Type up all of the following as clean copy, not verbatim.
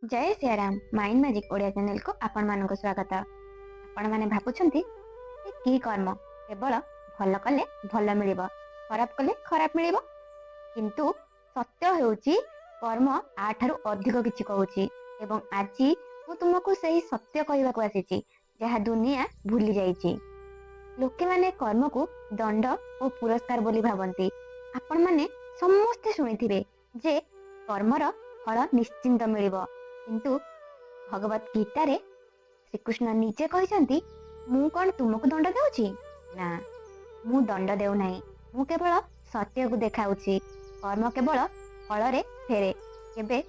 जय Siyaram mind magic Odia channel को आपण मानक स्वागत। आपण माने भाबुछंती जे की कर्म केवल भल कले भल मिलिबो, खराब कले खराब मिलिबो, किंतु सत्य हेउची कर्म आठारु अधिक किछि कहूची। एवं आजी मु तुमको सही सत्य कहबा को आसीची जहा दुनिया भूली जाईची। लोके माने कर्म को दंड और पुरस्कार बोली भाबंती। आपण माने समस्ते सुनिथिबे जे कर्मर फल निश्चिंत मिलिबो, किंतु भगवत गीतारे श्रीकृष्ण निजे कहते मु कौन तुमको दंड देउची ना, मु दंड देउ नाही, मु केवल सत्य को देखाउची। कर्म केवल फल रे फेरे, केबे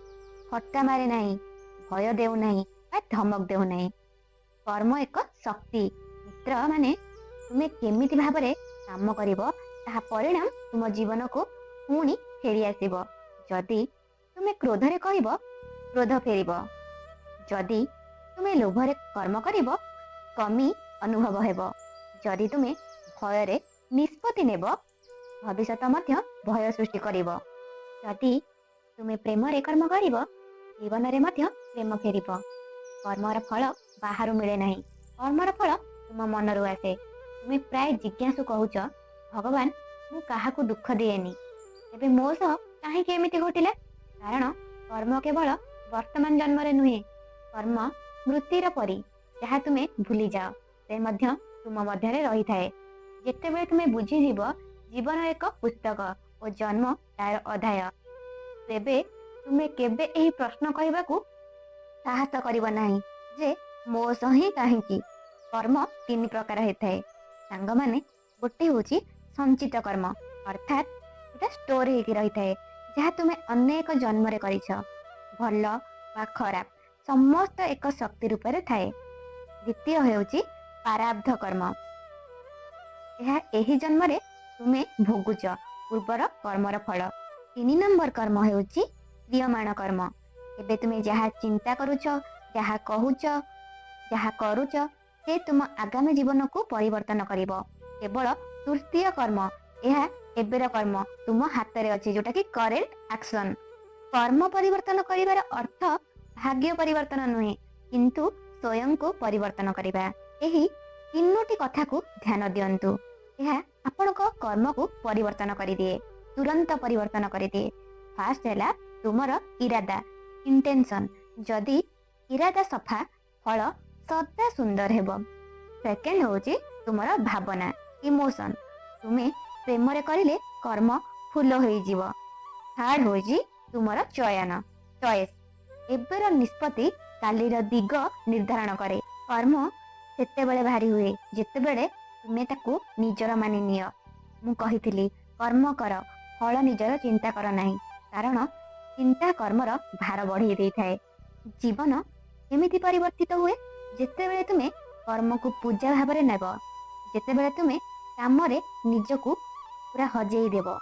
फटका मारे नाही, भय देउ नाही बा धमक देउ नाही। कर्म एक शक्ति मित्र माने तुमे केमिति भाबरे काम करिवो ताहा परिणाम तुम जीवन को पुणी फेरी आसीबो। जदि तुमे क्रोधरे कहबो क्रोध फेरिब, जदि तुमे लोभरे कर्म करिब कमी अनुभव हेब, जदि तुमे भयरे निष्पत्ति नेब भविष्यत मध्य भय सृष्टि करिब, जदि तुमे प्रेमरे कर्म करिब जीवन रे मध्य प्रेम फेरिब। कर्मर फल बाहरु मिले नाही, कर्मर फल तुम मनरु आसे। तुमे प्राय जिज्ञासु कहूच भगवान मु काहाकू दुख दिएनी, तेबे मो सह काहेकि एमिति घटिला? कारण कर्म केवल वर्तमान जन्म रे नुहे, कर्म मृत्युर परी जहाँ तुमे भूली जाओ से मध्य तुम मध्य रही थाए। जेतेबेले तुमे बुझी जीव जीवन एक पुस्तक और जन्म तार अध्याय, तेबे तुमे केबे एही प्रश्न कहबाकू साहस करिब नाही जे मो सही काहेकि। कर्म तीन प्रकार होता सांग माने, गोटे होची संचित कर्म, अर्थात एटा स्टोर हेकि रही थाए जहाँ तुमे अनेक जन्म रे करिछ, भल बा खराब समस्त एक शक्ति रूप में थाए। द्वितीय हेउची प्रारब्ध कर्म, यह एही जन्म रे तुमे भोगुच पूर्वर कर्मर फल। तीन नंबर कर्म हेउची क्रियमाण कर्म, एबे तुमे जहाँ चिंता करूछ, जहाँ कहूच, जहाँ करूच से तुम आगामी जीवन को परिवर्तन करिवो। केवल तृतीय कर्म, यह एबेर कर्म तुम हाथ रे अछि, जोटा कि करेंट एक्शन। कर्म परिवर्तन करिवार अर्थ भाग्य परिवर्तन नुहे, किंतु स्वयं को परिवर्तन करिबा। एही तीनोटी कथा को ध्यान दियंतु, यह आपनक कर्म को परिवर्तन करि दिए, तुरंत परिवर्तन करि दिए। फास्ट हैला तुमर इरादा, इंटेंशन, जदि इरादा सफा फल सदा सुंदर हेबो। सेकेंड होची तुमर भावना, इमोशन, तुमे प्रेम रे करिले कर्म फूल होई जीव। थर्ड होची तुमर चयन, चॉइस, एबेर निष्पत्ति कालीर दिग निर्धारण करे। कर्म सेतेबेले भारी हुए जेतेबेले तुमे ताकू निजर मानि नियो। मु कहिथिली कर्म कर, फल निजर चिंता कर नाही, कारण चिंता कर्मर भार बढ़ी देई थाए। जीवन एमिति परिवर्तित हुए जेतेबेले तुमे कर्म को पूजा भाव में नेब, जेतेबेले तुमे काम रे निजकू पूरा हजेई देव।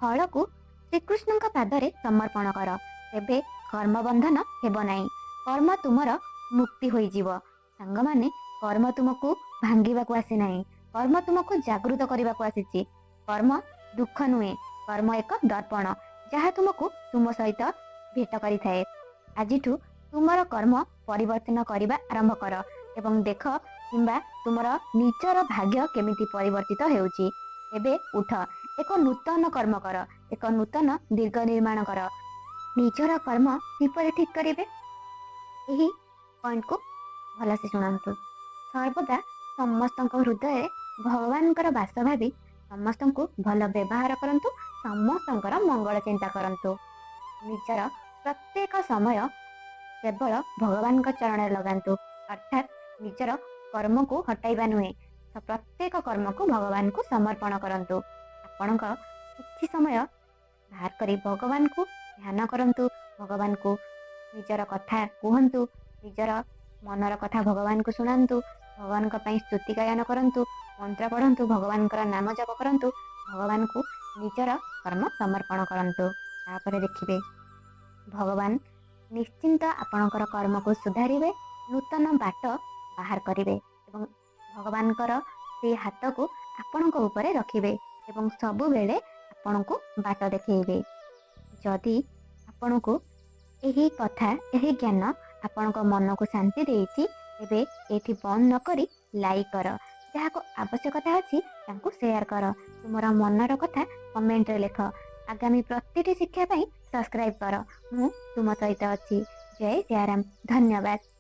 फल को श्रीकृष्ण पादरे समर्पण कर, तेबे कर्म बंधन हेब नाही, कर्म तुमर मुक्ति होई जीव। सांग माने, कर्म तुमको भांगिबा को आसी नाही, कर्म तुमको जागृत करबा को आसीची। कर्म दुख नुहे, कर्म एक दर्पण जहाँ तुमको तुम सहित भेट करि थाए। आजिठू तुमर कर्म परिवर्तन करबा आरंभ कर एवं देख किंबा तुमर निजर भाग्य केमिति परिवर्तित हेउची। एबे उठ, एक नूतन कर्म कर, एक नूतन दीर्घ निर्माण कर। निजर कर्म किपरि ठीक करिवे एही पॉइंट को भल से शुणंतु। सर्वदा समस्त हृदय भगवानकर बास भावी समस्त भल व्यवहार करंतु, समस्त मंगल चिंता करंतु। निजर प्रत्येक समय केवल भगवान चरण लगांतु, अर्थात निजर कर्म को हटाइबा नुहे, प्रत्येक कर्म को भगवान को समर्पण करंतु। आपणक किछि समय बाहर करी भगवान को ध्यान करंतु, भगवान को निजर कथा कहंतु, निजर मनर कथा भगवान को शुणांतु, भगवान का पई स्तुति गायन करंतु, मंत्र पढ़ंतु, भगवान का नाम जप करंतु, भगवान को निजर कर्म समर्पण करंतु। तापर देखिबे भगवान निश्चिंत आपणकर कर्म को सुधारिबे, नूतन बाट बाहर करिवे एवं भगवानकर से हाथ को आपणक ऊपर रखिबे एवं सबु बेले आपणको बाट देखैबे। जदि आपणको ଏହି କଥା ଏହି ଜ୍ଞାନ ଆପଣଙ୍କ ମନକୁ ଶାନ୍ତି ଦେଇଛି, ତେବେ ଏଠି ବନ୍ଦ ନ କରି ଲାଇକ୍ କର। ଯାହାକୁ ଆବଶ୍ୟକତା ଅଛି ତାଙ୍କୁ ସେୟାର କର। ତୁମର ମନର କଥା କମେଣ୍ଟରେ ଲେଖ। ଆଗାମୀ ପ୍ରତିଟି ଶିକ୍ଷା ପାଇଁ ସବସ୍କ୍ରାଇବ କର। ମୁଁ ତୁମ ସହିତ ଅଛି। ଜୟ ସିୟାରାମ। ଧନ୍ୟବାଦ।